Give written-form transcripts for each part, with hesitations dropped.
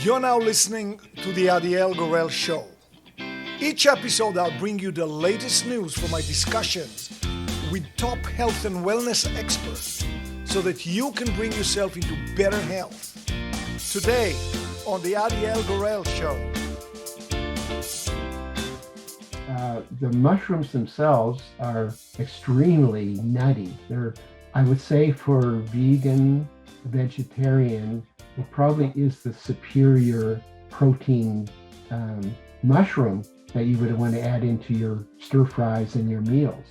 You're now listening to the Adiel Gorel Show. Each episode, I'll bring you the latest news from my discussions with top health and wellness experts so that you can bring yourself into better health. Today, on the Adiel Gorel Show. The mushrooms themselves are extremely nutty. They're, I would say, for vegan, vegetarian, it probably is the superior protein mushroom that you would want to add into your stir fries and your meals.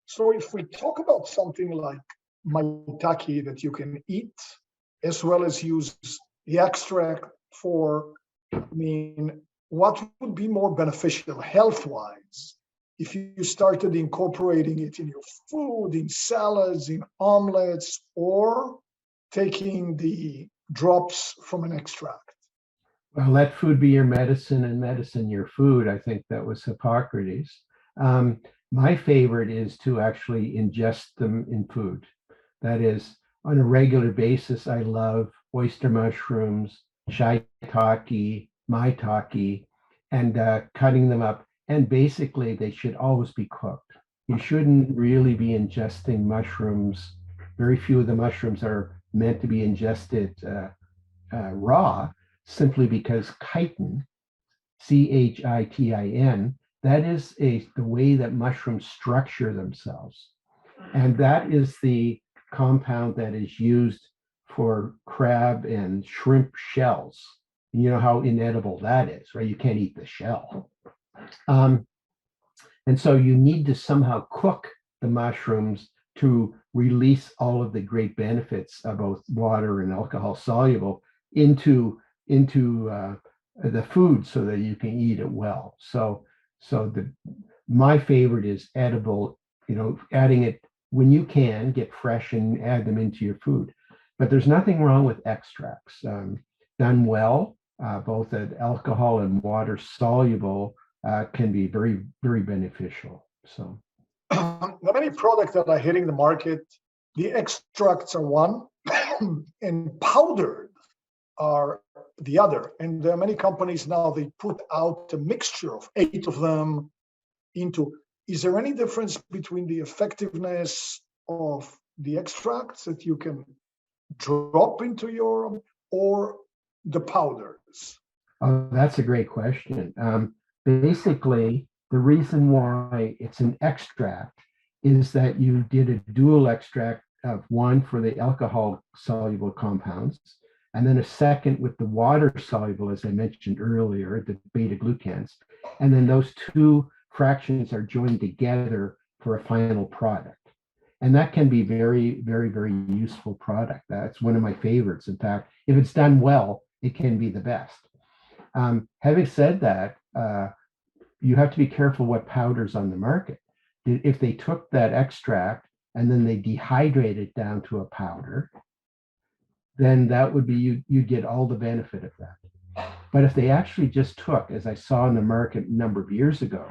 So if we talk about something like maitake that you can eat, as well as use the extract for, what would be more beneficial health-wise if you started incorporating it in your food, in salads, in omelets, or taking the drops from an extract? Well, let food be your medicine and medicine your food. I think that was Hippocrates. My favorite is to actually ingest them in food. That is, on a regular basis, I love oyster mushrooms, shiitake, maitake, and cutting them up. And basically, they should always be cooked. You shouldn't really be ingesting mushrooms. Very few of the mushrooms are meant to be ingested raw, simply because chitin, chitin, that is the way that mushrooms structure themselves. And that is the compound that is used for crab and shrimp shells. You know how inedible that is, right? You can't eat the shell. And so you need to somehow cook the mushrooms to release all of the great benefits of both water and alcohol soluble into the food so that you can eat it well. So my favorite is edible, adding it when you can, get fresh and add them into your food. But there's nothing wrong with extracts. Done well, both at alcohol and water soluble, can be very, very beneficial. So the many products that are hitting the market, the extracts are one, and powdered are the other. And there are many companies now, they put out a mixture of 8 of them into. Is there any difference between the effectiveness of the extracts that you can drop into your, or the powders? Oh, that's a great question. Basically, the reason why it's an extract is that you did a dual extract of one for the alcohol soluble compounds, and then a second with the water soluble, as I mentioned earlier, the beta glucans. And then those two fractions are joined together for a final product. And that can be very, very, very useful product. That's one of my favorites. In fact, if it's done well, it can be the best. Having said that, you have to be careful what powder's on the market. If they took that extract and then they dehydrate it down to a powder, then that would be, you get all the benefit of that. But if they actually just took, as I saw in the market a number of years ago,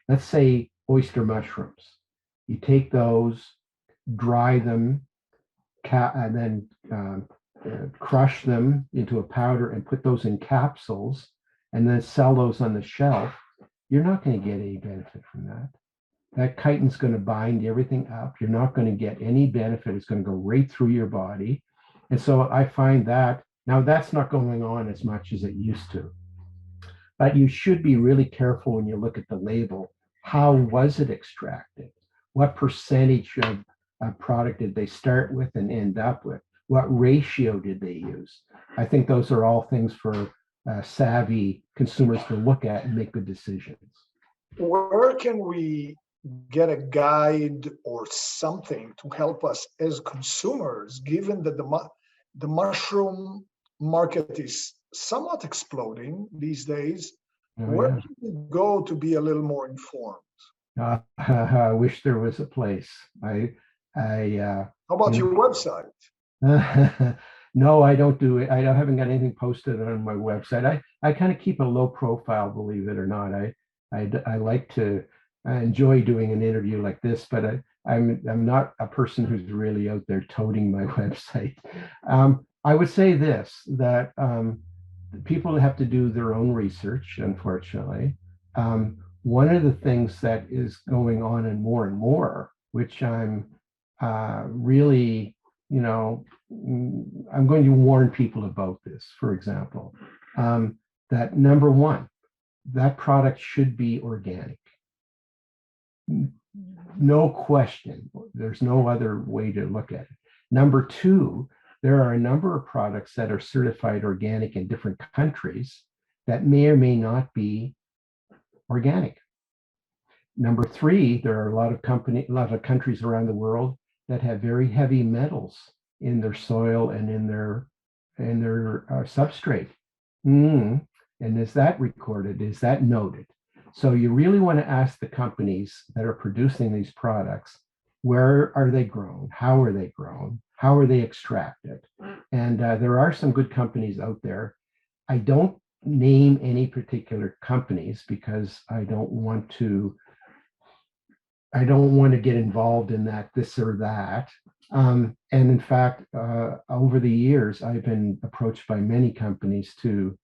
let's say oyster mushrooms, you take those, dry them, and then crush them into a powder and put those in capsules and then sell those on the shelf, you're not going to get any benefit from that. That chitin's going to bind everything up. You're not going to get any benefit. It's going to go right through your body. And so I find that now that's not going on as much as it used to. But you should be really careful when you look at the label. How was it extracted? What percentage of a product did they start with and end up with? What ratio did they use? I think those are all things for savvy consumers to look at and make good decisions. Where can we get a guide or something to help us as consumers, given that the mushroom market is somewhat exploding these days? Where can we go to be a little more informed? I wish there was a place. How about your website? No, I don't do it. I haven't got anything posted on my website. I kind of keep a low profile, believe it or not. I like to, I enjoy doing an interview like this, but I'm not a person who's really out there toting my website. I would say this, that people have to do their own research, unfortunately. One of the things that is going on and more, which I'm really, I'm going to warn people about this, for example, that number one, that product should be organic. No question. There's no other way to look at it. Number two, there are a number of products that are certified organic in different countries that may or may not be organic. Number three, there are a lot of countries around the world that have very heavy metals in their soil and in their substrate. And is that recorded? Is that noted? So you really want to ask the companies that are producing these products, where are they grown? How are they grown? How are they extracted? And there are some good companies out there. I don't name any particular companies because I don't want to get involved in that, this or that. And in fact, over the years, I've been approached by many companies to,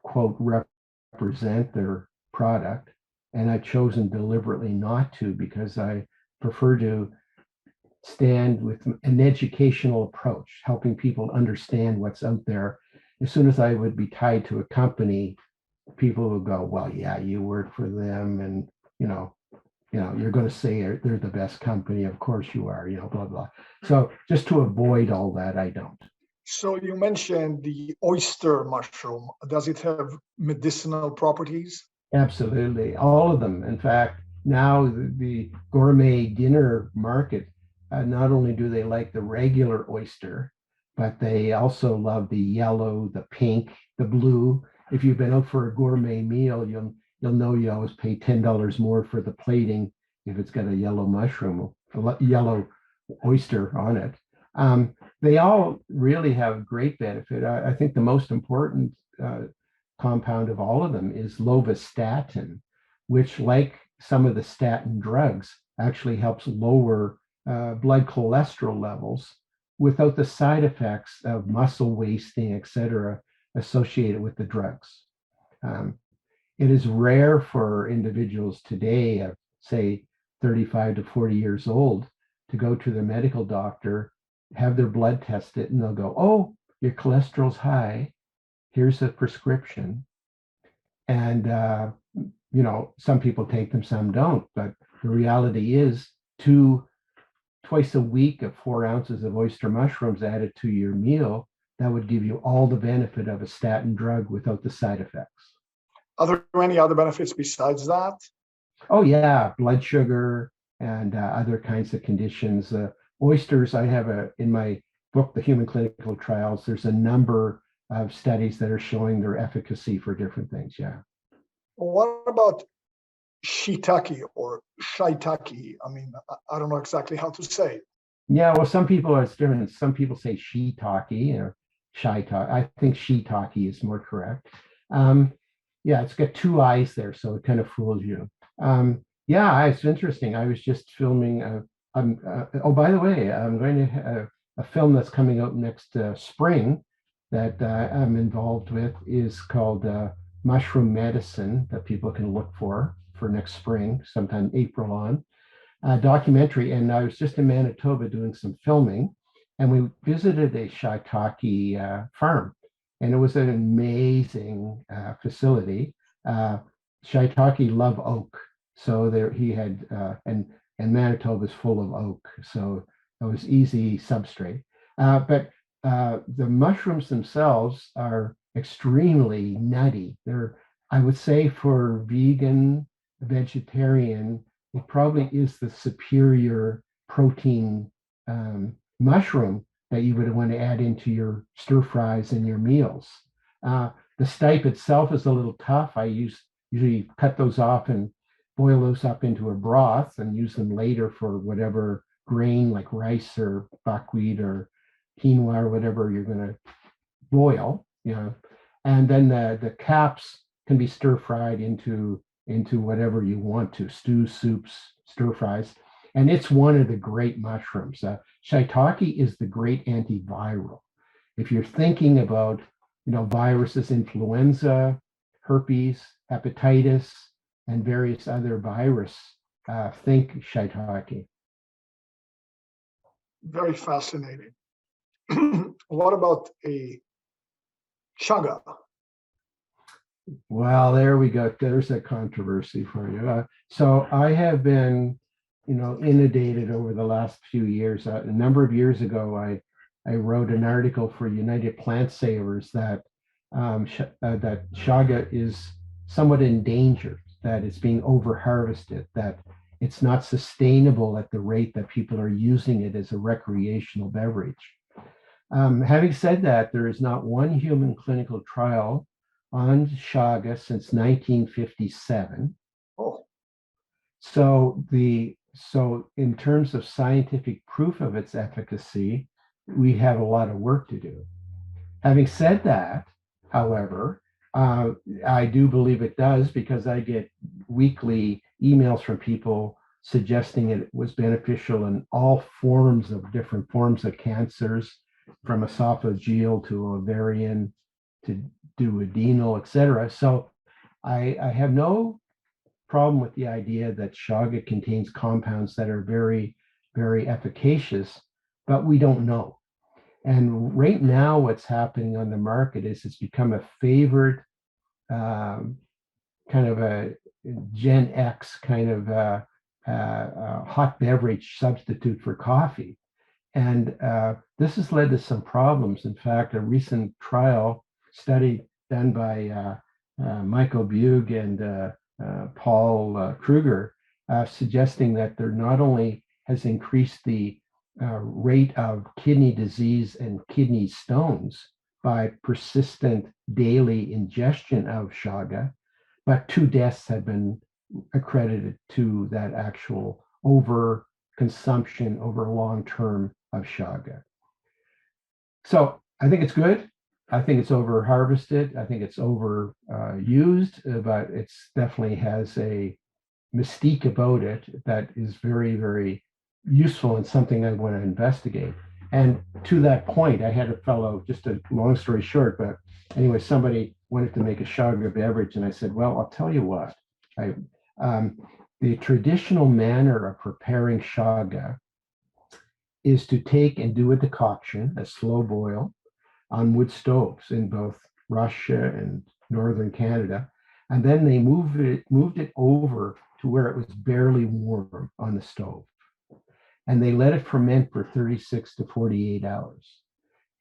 quote, represent their product. And I've chosen deliberately not to, because I prefer to stand with an educational approach, helping people understand what's out there. As soon as I would be tied to a company, people would go, well, yeah, you work for them, and you're going to say they're the best company. Of course you are, blah, blah. So just to avoid all that, I don't. So you mentioned the oyster mushroom. Does it have medicinal properties? Absolutely. All of them. In fact, now the gourmet dinner market, not only do they like the regular oyster, but they also love the yellow, the pink, the blue. If you've been out for a gourmet meal, you'll know you always pay $10 more for the plating if it's got a yellow mushroom, a yellow oyster on it. They all really have great benefit. I think the most important compound of all of them is lovastatin, which, like some of the statin drugs, actually helps lower blood cholesterol levels without the side effects of muscle wasting, etc., associated with the drugs. It is rare for individuals today of, say, 35 to 40 years old to go to their medical doctor, have their blood tested, and they'll go, oh, your cholesterol's high. Here's a prescription. And, some people take them, some don't. But the reality is, twice a week of 4 ounces of oyster mushrooms added to your meal, that would give you all the benefit of a statin drug without the side effects. Are there any other benefits besides that? Oh, yeah, blood sugar and other kinds of conditions. Oysters, I have in my book, The Human Clinical Trials, there's a number of studies that are showing their efficacy for different things. Yeah. What about shiitake or shiitake? I mean, I don't know exactly how to say it. Yeah, well, some people are different. Some people say shiitake or shiitake. I think shiitake is more correct. Yeah, it's got 2 eyes there, so it kind of fools you. Yeah, it's interesting. I was just filming. Oh, by the way, I'm going to have a film that's coming out next spring that I'm involved with, is called Mushroom Medicine, that people can look for next spring, sometime April on. Documentary. And I was just in Manitoba doing some filming, and we visited a shiitake farm, and it was an amazing facility. Shiitake love oak, so there he had, and Manitoba is full of oak, so it was easy substrate. But the mushrooms themselves are extremely nutty. They're, I would say, for vegan, vegetarian, it probably is the superior protein mushroom that you would want to add into your stir fries and your meals. The stipe itself is a little tough. I usually cut those off and boil those up into a broth and use them later for whatever grain, like rice or buckwheat or quinoa or whatever you're going to boil. And then the caps can be stir fried into whatever you want to, stew, soups, stir fries. And it's one of the great mushrooms. Shiitake is the great antiviral. If you're thinking about, viruses, influenza, herpes, hepatitis, and various other virus, think shiitake. Very fascinating. What about a chaga? Well, there we go. There's a controversy for you. So I have been, inundated over the last few years. A number of years ago, I wrote an article for United Plant Savers that that chaga is somewhat endangered, that it's being over-harvested, that it's not sustainable at the rate that people are using it as a recreational beverage. Having said that, there is not one human clinical trial on chaga since 1957. Oh, So in terms of scientific proof of its efficacy, we have a lot of work to do. Having said that, however, I do believe it does, because I get weekly emails from people suggesting it was beneficial in all different forms of cancers, from esophageal to ovarian to duodenal, etc. So I have no problem with the idea that chaga contains compounds that are very, very efficacious, but we don't know. And right now, what's happening on the market is it's become a favorite kind of a Gen X kind of hot beverage substitute for coffee. And this has led to some problems. In fact, a recent study done by Michael Bug and Paul Kruger, suggesting that there not only has increased the rate of kidney disease and kidney stones by persistent daily ingestion of chaga, but 2 deaths have been accredited to that actual over consumption over long term of chaga. So I think it's good. I think it's over harvested. I think it's over used, but it's definitely has a mystique about it that is very, very useful and something I want to investigate. And to that point, I had a fellow, just a long story short, but anyway, somebody wanted to make a chaga beverage, and I said, well, I'll tell you what, the traditional manner of preparing chaga is to take and do a decoction, a slow boil, on wood stoves in both Russia and northern Canada. And then they moved it over to where it was barely warm on the stove. And they let it ferment for 36 to 48 hours.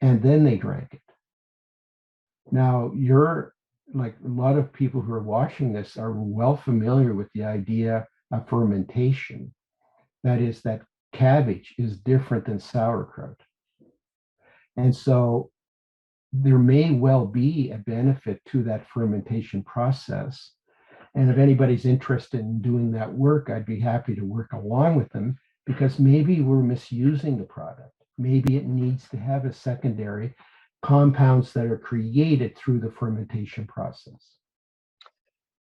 And then they drank it. Now, you're like a lot of people who are watching this are well familiar with the idea of fermentation. That is, that cabbage is different than sauerkraut. And so there may well be a benefit to that fermentation process. And if anybody's interested in doing that work, I'd be happy to work along with them, because maybe we're misusing the product. Maybe it needs to have a secondary compounds that are created through the fermentation process.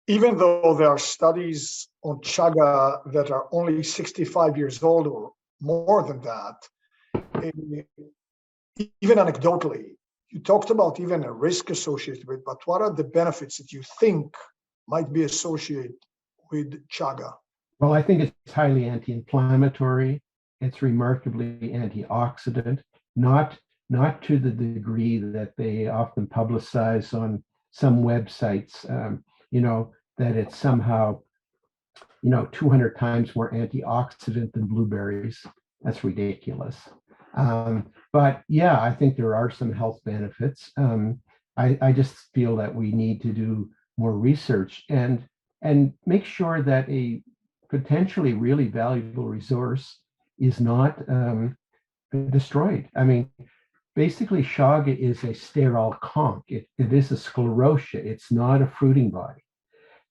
Even though there are studies on chaga that are only 65 years old or more than that, even anecdotally, you talked about even a risk associated with it, but what are the benefits that you think might be associated with chaga? Well, I think it's highly anti-inflammatory. It's remarkably antioxidant, not to the degree that they often publicize on some websites, that it's somehow, 200 times more antioxidant than blueberries. That's ridiculous. But yeah, I think there are some health benefits. I just feel that we need to do more research and make sure that a potentially really valuable resource is not destroyed. I mean, basically, chaga is a sterile conch. It is a sclerotia. It's not a fruiting body.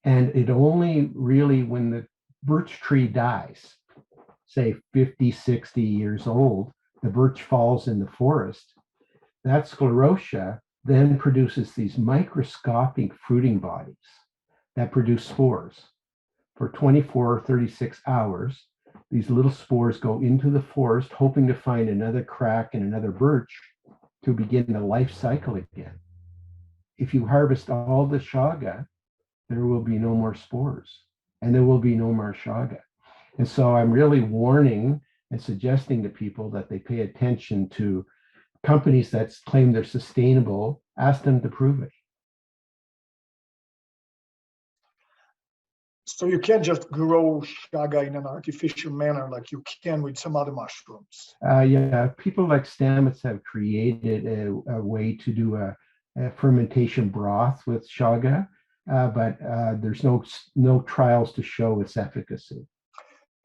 And it only really, when the birch tree dies, say 50, 60 years old, the birch falls in the forest, that sclerotia then produces these microscopic fruiting bodies that produce spores. For 24 or 36 hours, these little spores go into the forest, hoping to find another crack in another birch to begin the life cycle again. If you harvest all the chaga, there will be no more spores and there will be no more chaga. And so I'm really warning and suggesting to people that they pay attention to companies that claim they're sustainable, ask them to prove it. So you can't just grow chaga in an artificial manner like you can with some other mushrooms. Yeah, people like Stamets have created a way to do a fermentation broth with chaga, but there's no trials to show its efficacy.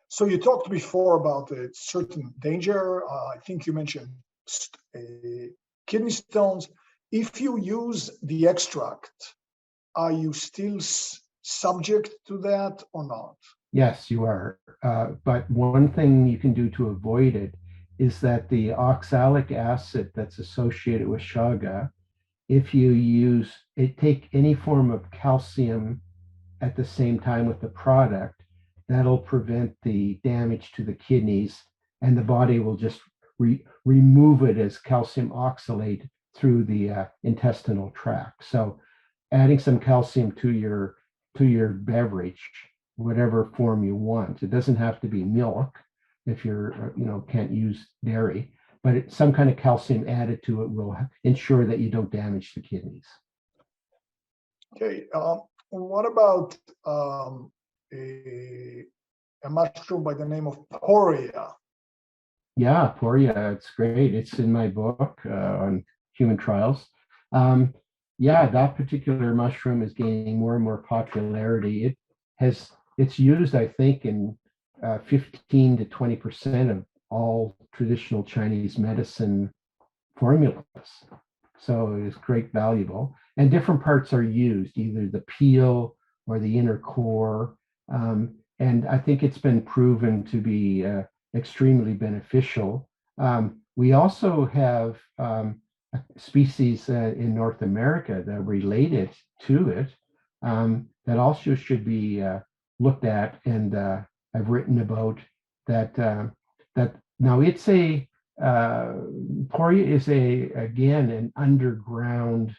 So you talked before about a certain danger. I think you mentioned kidney stones. If you use the extract, are you still subject to that or not? Yes, you are. But one thing you can do to avoid it is that the oxalic acid that's associated with chaga, if you take any form of calcium at the same time with the product, that'll prevent the damage to the kidneys, and the body will just remove it as calcium oxalate through the intestinal tract. So adding some calcium to your beverage, whatever form you want. It doesn't have to be milk if you're, can't use dairy, but some kind of calcium added to it will ensure that you don't damage the kidneys. Okay. What about a mushroom by the name of poria? Yeah, poria, it's great. It's in my book on human trials. Yeah, that particular mushroom is gaining more and more popularity. It's used, I think, in 15 to 20% of all traditional Chinese medicine formulas. So it's great valuable. And different parts are used, either the peel or the inner core. And I think it's been proven to be extremely beneficial. We also have species in North America that are related to it that also should be looked at, and I've written about that. That now it's poria is again an underground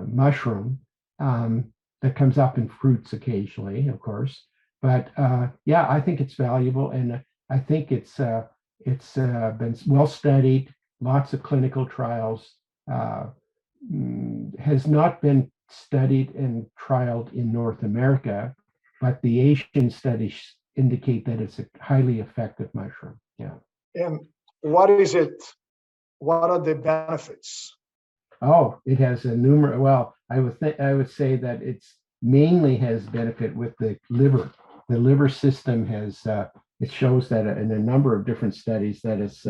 mushroom that comes up in fruits occasionally, of course. But yeah, I think it's valuable, and I think it's been well studied. Lots of clinical trials, has not been studied and trialed in North America, but the Asian studies indicate that it's a highly effective mushroom. Yeah. And what is it? What are the benefits? Oh, it has a numerous. Well, I would say that it's mainly has benefit with the liver. The liver system has. It shows that in a number of different studies that it's.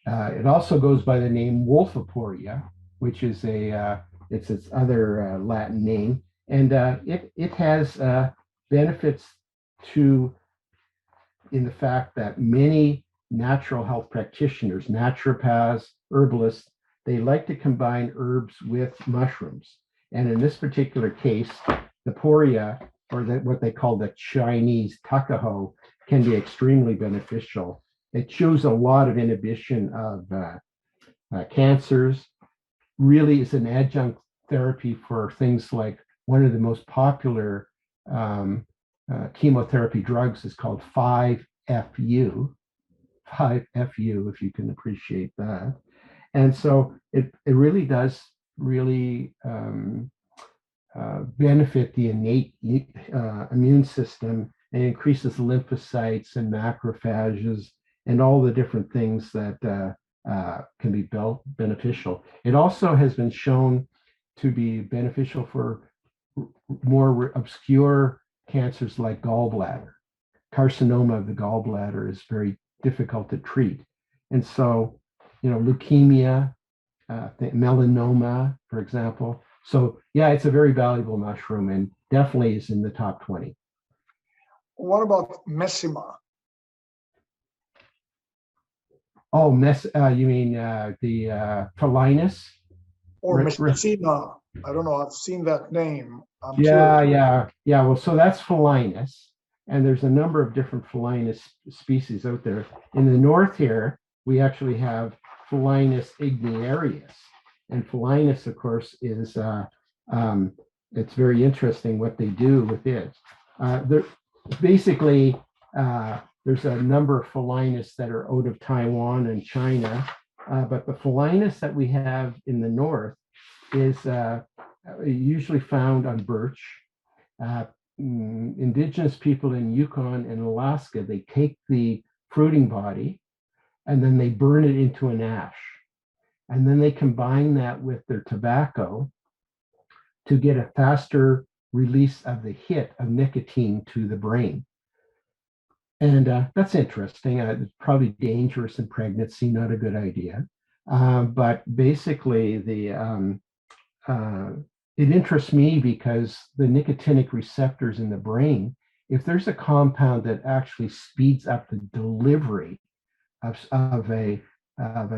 It also goes by the name Wolfiporia, which is it's its other Latin name, and it has benefits in the fact that many natural health practitioners, naturopaths, herbalists, they like to combine herbs with mushrooms. And in this particular case, the poria, or what they call the Chinese takaho, can be extremely beneficial. It shows a lot of inhibition of cancers, really is an adjunct therapy for things like one of the most popular chemotherapy drugs is called 5-FU, 5-FU, if you can appreciate that. And so it really does really benefit the innate immune system, and increases lymphocytes and macrophages and all the different things that can be beneficial. It also has been shown to be beneficial for more obscure cancers like gallbladder. Carcinoma of the gallbladder is very difficult to treat. And so, leukemia, melanoma, for example. So yeah, it's a very valuable mushroom and definitely is in the top 20. What about Messima? Oh, you mean the Phalinus? Or Messina? I don't know. I've seen that name. Yeah. Well, so that's Phalinus. And there's a number of different Phalaenus species out there. In the north here, we actually have Phalaenus igniarius. And Phalaenus, of course, is, it's very interesting what they do with it. Basically, there's a number of Phalaenus that are out of Taiwan and China, but the Phalaenus that we have in the north is usually found on birch. Indigenous people in Yukon and Alaska, they take the fruiting body and then they burn it into an ash. And then they combine that with their tobacco to get a faster release of the hit of nicotine to the brain. And that's interesting. It's probably dangerous in pregnancy, not a good idea. But basically, it interests me because the nicotinic receptors in the brain, if there's a compound that actually speeds up the delivery of a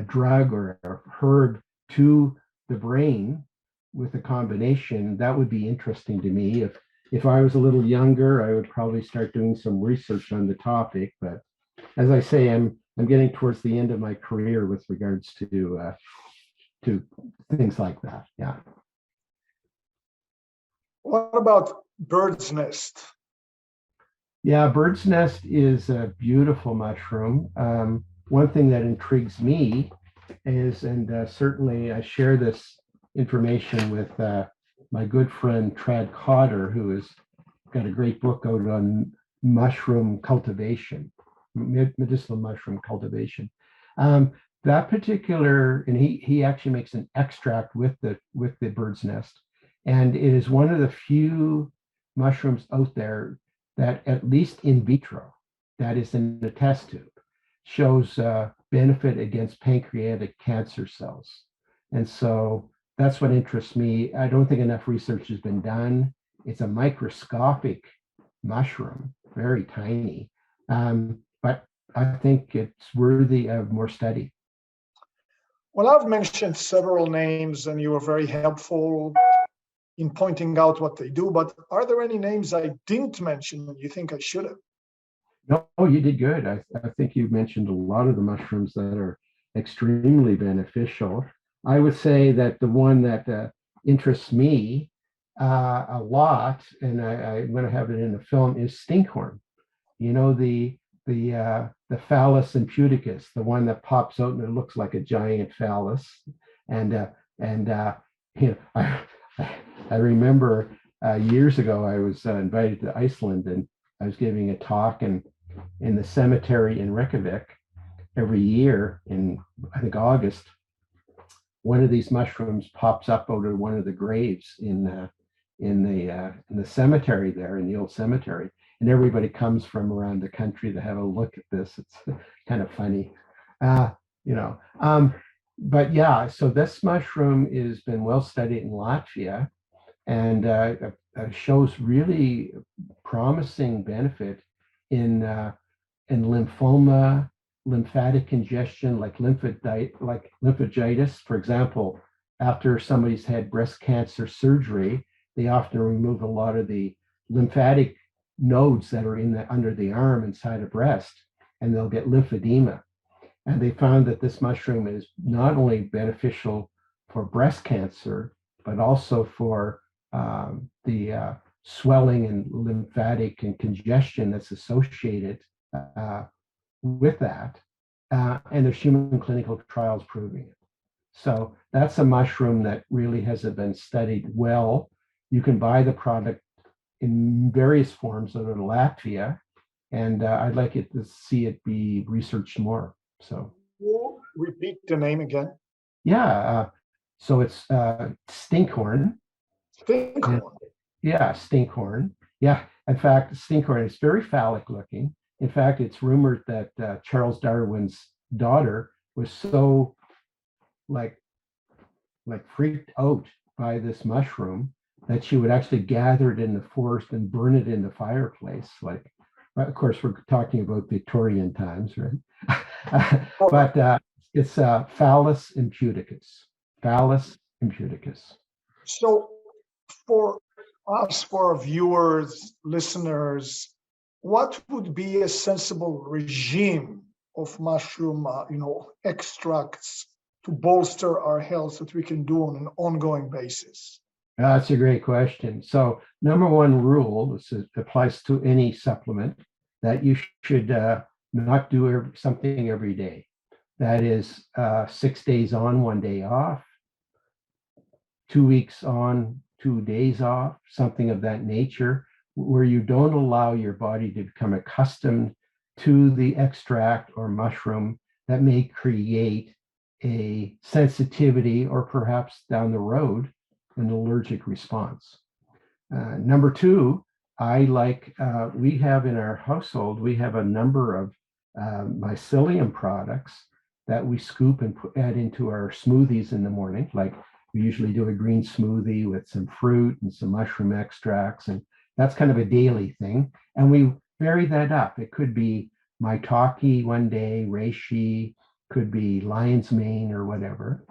drug or a herb to the brain with a combination, that would be interesting to me. If I was a little younger, I would probably start doing some research on the topic. But as I say, I'm getting towards the end of my career with regards to things like that. Yeah. What about bird's nest? Yeah, bird's nest is a beautiful mushroom. One thing that intrigues me is, and certainly I share this information with my good friend Trad Cotter, who has got a great book out on mushroom cultivation, medicinal mushroom cultivation. That particular, and he actually makes an extract with the bird's nest, and it is one of the few mushrooms out there that, at least in vitro, that is in the test tube, shows benefit against pancreatic cancer cells. And so that's what interests me. I don't think enough research has been done. It's a microscopic mushroom, very tiny, but I think it's worthy of more study. Well, I've mentioned several names and you were very helpful in pointing out what they do, but are there any names I didn't mention that you think I should have? No, you did good. I think you mentioned a lot of the mushrooms that are extremely beneficial. I would say that the one that interests me a lot, and I'm going to have it in the film, is stinkhorn. You know, the phallus imputicus, the one that pops out and it looks like a giant phallus. And you know, I remember years ago I was invited to Iceland, and I was giving a talk in the cemetery in Reykjavik every year in, I think, August. One of these mushrooms pops up out of one of the graves in the cemetery there, in the old cemetery, and everybody comes from around the country to have a look at this. It's kind of funny, you know. But yeah, so this mushroom has been well studied in Latvia, and shows really promising benefit in lymphoma, lymphatic congestion, like lymphangitis. For example, after somebody's had breast cancer surgery, they often remove a lot of the lymphatic nodes that are under the arm inside a breast, and they'll get lymphedema. And they found that this mushroom is not only beneficial for breast cancer, but also for the swelling and lymphatic and congestion that's associated with that. And there's human clinical trials proving it. So that's a mushroom that really hasn't been studied well. You can buy the product in various forms out of Latvia, and I'd like it to see it be researched more. So repeat the name again. Yeah, so it's stinkhorn. Stinkhorn. Yeah, stinkhorn. Yeah, in fact, stinkhorn is very phallic looking. In fact, it's rumored that Charles Darwin's daughter was so like freaked out by this mushroom that she would actually gather it in the forest and burn it in the fireplace. Like, of course, we're talking about Victorian times, right? But it's phallus imputicus. Phallus imputicus. So for us, for our viewers, listeners, what would be a sensible regime of mushroom, extracts to bolster our health that we can do on an ongoing basis? That's a great question. So, number one rule, this applies to any supplement, that you should not do something every day. That is 6 days on, 1 day off, 2 weeks on, 2 days off, something of that nature, where you don't allow your body to become accustomed to the extract or mushroom that may create a sensitivity or perhaps down the road an allergic response. Number two, we have in our household, we have a number of mycelium products that we scoop and add into our smoothies in the morning. Like we usually do a green smoothie with some fruit and some mushroom extracts, and that's kind of a daily thing. And we vary that up. It could be maitake one day, reishi, could be lion's mane or whatever.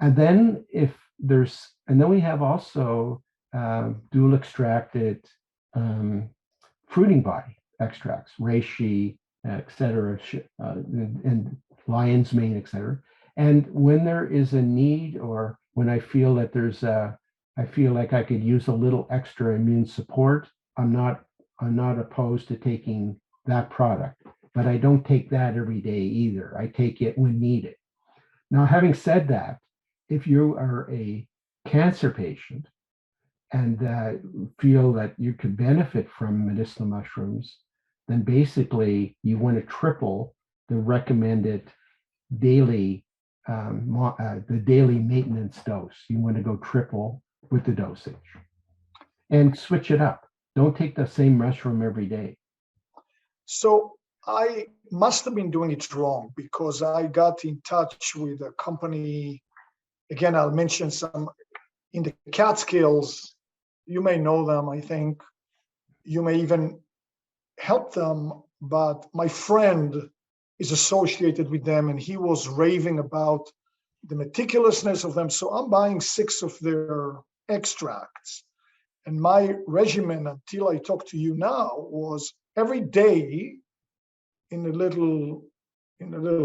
And then we have also dual extracted fruiting body extracts, reishi, et cetera, and lion's mane, et cetera. And when there is a need, or when I feel that I feel like I could use a little extra immune support, I'm not opposed to taking that product, but I don't take that every day either. I take it when needed. Now, having said that, if you are a cancer patient and feel that you could benefit from medicinal mushrooms, then basically you want to triple the recommended daily the daily maintenance dose. You want to go triple with the dosage and switch it up. Don't take the same mushroom every day. So I must have been doing it wrong, because I got in touch with a company. Again, I'll mention some in the Catskills. You may know them, I think. You may even help them, but my friend is associated with them, and he was raving about the meticulousness of them. So I'm buying 6 of their extracts. And my regimen, until I talk to you now, was every day in a little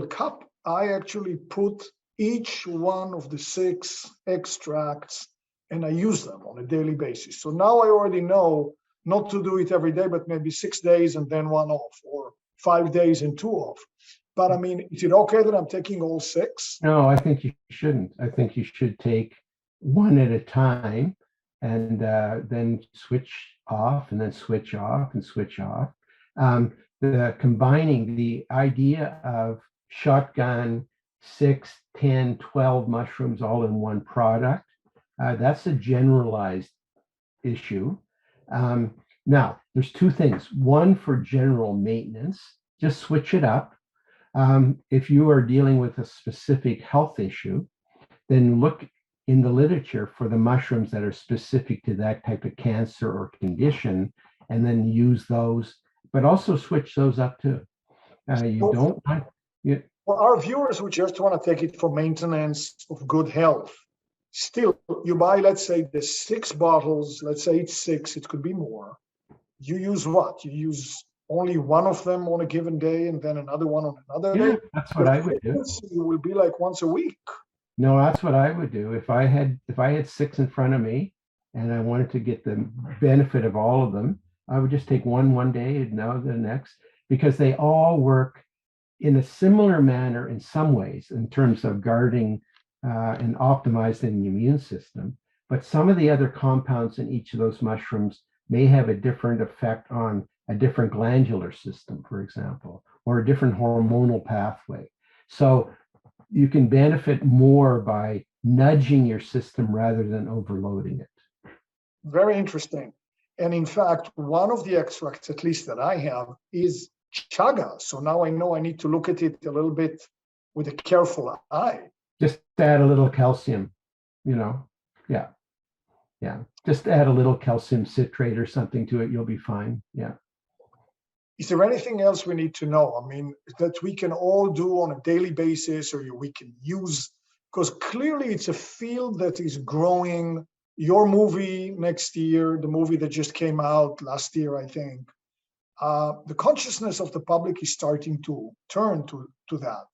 cup, I actually put each one of the 6 extracts and I use them on a daily basis. So now I already know not to do it every day, but maybe 6 days and then 1 off, or 5 days and 2 off. But I mean, is it okay that I'm taking all 6? No, I think you shouldn't. I think you should take one at a time, and then switch off, and then switch off, and switch off. The idea of shotgun 6, 10, 12 mushrooms all in one product, that's a generalized issue. Now, there's 2 things. One, for general maintenance, just switch it up. If you are dealing with a specific health issue, then look in the literature for the mushrooms that are specific to that type of cancer or condition, and then use those, but also switch those up too. For our viewers who just want to take it for maintenance of good health, still, you buy, let's say, the 6 bottles, let's say it's 6, it could be more. You use what? You use only one of them on a given day and then another one on another day? That's what I would do. It will be like once a week. No, that's what I would do. If I had 6 in front of me and I wanted to get the benefit of all of them, I would just take one day and now the next, because they all work in a similar manner in some ways in terms of guarding and optimizing the immune system. But some of the other compounds in each of those mushrooms may have a different effect on a different glandular system, for example, or a different hormonal pathway. So you can benefit more by nudging your system rather than overloading it. Very interesting. And in fact, one of the extracts, at least that I have, is chaga. So now I know I need to look at it a little bit with a careful eye. Just add a little calcium, Yeah. Just add a little calcium citrate or something to it. You'll be fine. Yeah. Is there anything else we need to know? I mean, that we can all do on a daily basis, or we can use, because clearly it's a field that is growing. Your movie next year, the movie that just came out last year, I think, the consciousness of the public is starting to turn to that.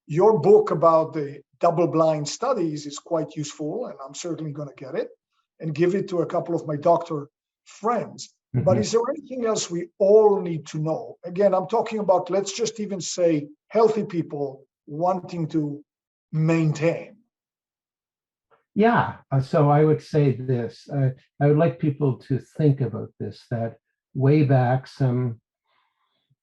Your book about the double-blind studies is quite useful, and I'm certainly going to get it and give it to a couple of my doctor friends. Mm-hmm. But is there anything else we all need to know? Again, I'm talking about, let's just even say, healthy people wanting to maintain. Yeah, so I would say this. I would like people to think about this, that way back some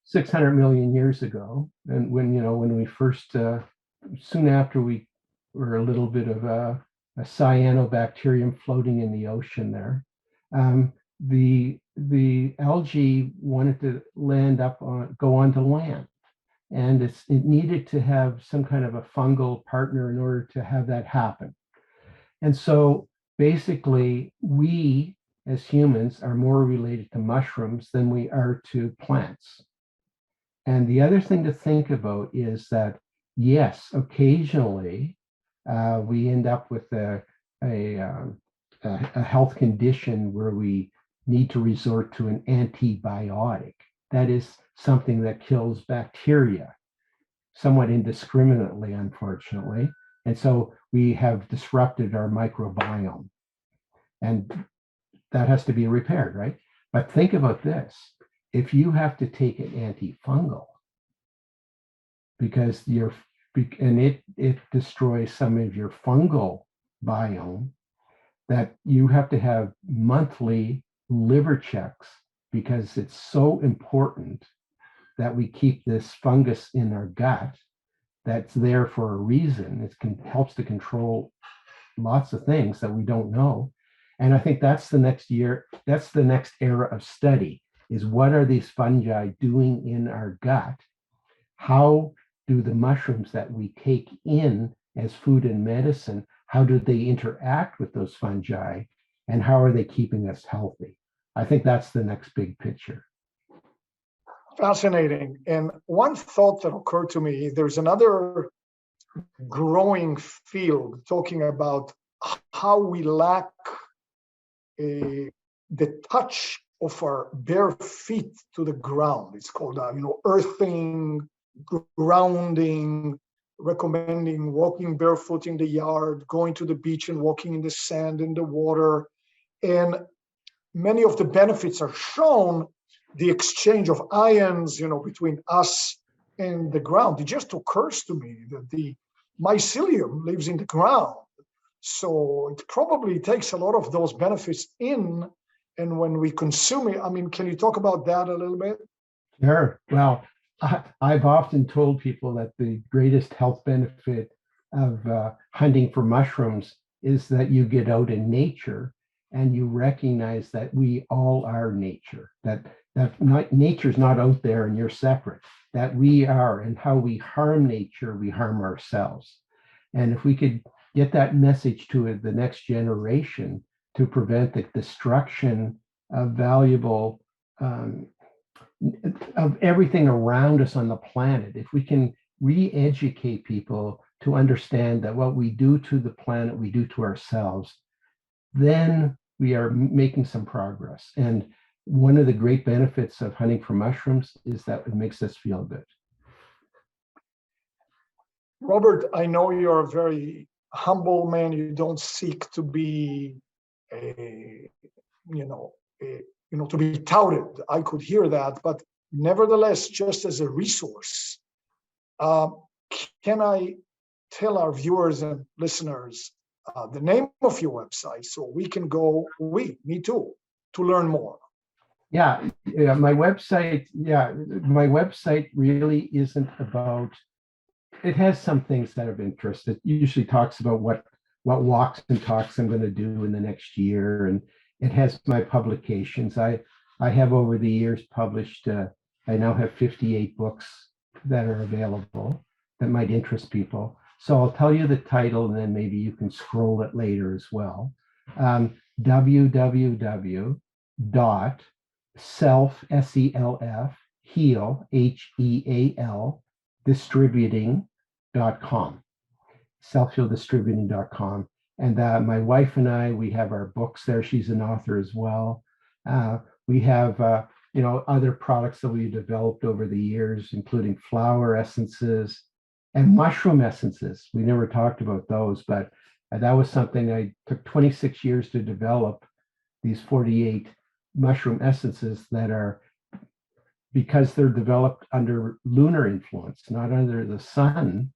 600 million years ago, and when we first, soon after we were a little bit of a cyanobacterium floating in the ocean there, the algae wanted to go onto land, and it needed to have some kind of a fungal partner in order to have that happen. And so basically, we as humans are more related to mushrooms than we are to plants. And the other thing to think about is that, yes, occasionally we end up with a health condition where we need to resort to an antibiotic. That is something that kills bacteria somewhat indiscriminately, unfortunately. And so we have disrupted our microbiome. And that has to be repaired, right? But think about this. If you have to take an antifungal because it destroys some of your fungal biome, that you have to have monthly liver checks because it's so important that we keep this fungus in our gut that's there for a reason. It helps to control lots of things that we don't know. And I think that's the next era of study, is what are these fungi doing in our gut? How do the mushrooms that we take in as food and medicine, how do they interact with those fungi? And how are they keeping us healthy? I think that's the next big picture. Fascinating. And one thought that occurred to me, there's another growing field talking about how we lack the touch of our bare feet to the ground. It's called, earthing, grounding, recommending walking barefoot in the yard, going to the beach and walking in the sand, in the water. And many of the benefits are shown, the exchange of ions, between us and the ground. It just occurs to me that the mycelium lives in the ground. So it probably takes a lot of those benefits in, and when we consume it, can you talk about that a little bit? Sure. Well, I've often told people that the greatest health benefit of hunting for mushrooms is that you get out in nature and you recognize that we all are nature, that nature's not out there and you're separate, that we are, and how we harm nature, we harm ourselves. And if we could get that message to the next generation to prevent the destruction of valuable, of everything around us on the planet, if we can re-educate people to understand that what we do to the planet, we do to ourselves, then we are making some progress. And one of the great benefits of hunting for mushrooms is that it makes us feel good. Robert, I know you're a very humble man. You don't seek to be to be touted. I could hear that, but nevertheless, just as a resource, can I tell our viewers and listeners the name of your website so we can go, me too, to learn more? Yeah, my website really isn't about, it has some things that are of interest. It usually talks about what walks and talks I'm going to do in the next year, and it has my publications. I have over the years published, I now have 58 books that are available that might interest people. So I'll tell you the title, and then maybe you can scroll it later as well. www.self, S-E-L-F, heal, H-E-A-L, distributing.com, selfhealdistributing.com. And my wife and I, we have our books there. She's an author as well. We have other products that we developed over the years, including flower essences and mushroom essences. We never talked about those, but that was something I took 26 years to develop, these 48 mushroom essences that are, because they're developed under lunar influence, not under the sun,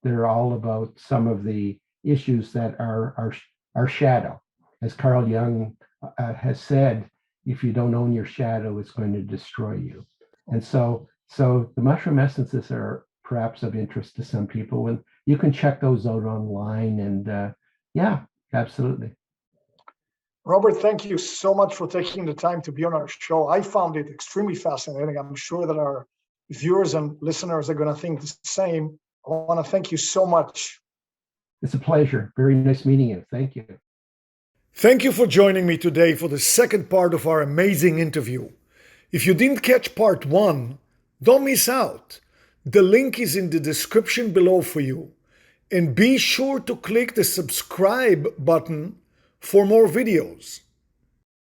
they're all about some of the issues that are our shadow. As Carl Jung has said, if you don't own your shadow, it's going to destroy you. And so the mushroom essences are perhaps of interest to some people, and you can check those out online. And yeah, absolutely. Robert, thank you so much for taking the time to be on our show. I found it extremely fascinating. I'm sure that our viewers and listeners are going to think the same. I want to thank you so much. It's a pleasure. Very nice meeting you. Thank you. Thank you for joining me today for the second part of our amazing interview. If you didn't catch part 1, don't miss out. The link is in the description below for you. And be sure to click the subscribe button for more videos.